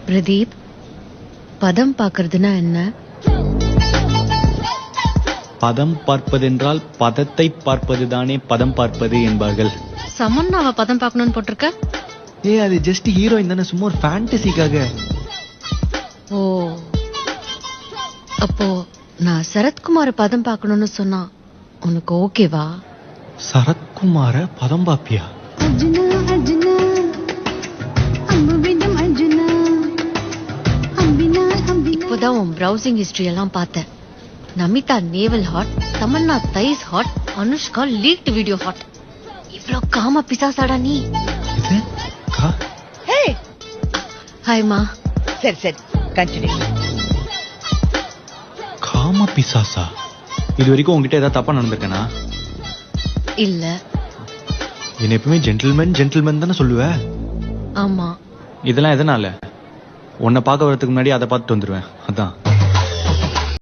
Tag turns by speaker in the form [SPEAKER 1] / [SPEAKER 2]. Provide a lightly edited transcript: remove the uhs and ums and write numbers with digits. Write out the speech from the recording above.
[SPEAKER 1] பிரதீப், பதம் பார்க்கறதுனா என்ன?
[SPEAKER 2] பதம் பார்ப்பதென்றால் பதத்தை பார்ப்பதுதானே பதம் பார்ப்பது என்பார்கள்.
[SPEAKER 1] சமன்னாவை பதம் பார்க்கணும்னு போட்டிருக்க.
[SPEAKER 2] அது ஜஸ்ட் ஹீரோயின் தானே, சும்மா ஒரு ஃபேண்டசிக்காக.
[SPEAKER 1] ஓ, அப்போ நான் சரத்குமார பதம் பார்க்கணும்னு சொன்னா உனக்கு ஓகேவா?
[SPEAKER 2] சரத்குமார பதம் பாப்பியா?
[SPEAKER 1] இப்போதான் உன் பிரவுசிங் ஹிஸ்டரி எல்லாம் பார்த்தேன். Namitha navel hot, Tamannaah thighs hot, Anushka leaked video hot. இவ்ளோ காம பிசாசாடா நீ. ஹாய்மா.
[SPEAKER 3] சரி கண்டினியூ.
[SPEAKER 2] காம பிசாசா? இது வரைக்கும் உங்ககிட்ட ஏதாவது தப்பா நடந்திருக்கேனா?
[SPEAKER 1] இல்ல.
[SPEAKER 2] என்ன எப்பவுமே ஜென்டில்மேன் தானே சொல்லுவ?
[SPEAKER 1] ஆமா.
[SPEAKER 2] இதெல்லாம் எதனால? உன்னை பார்க்க வரதுக்கு முன்னாடி அதை பார்த்துட்டு வந்துருவேன், அதான்.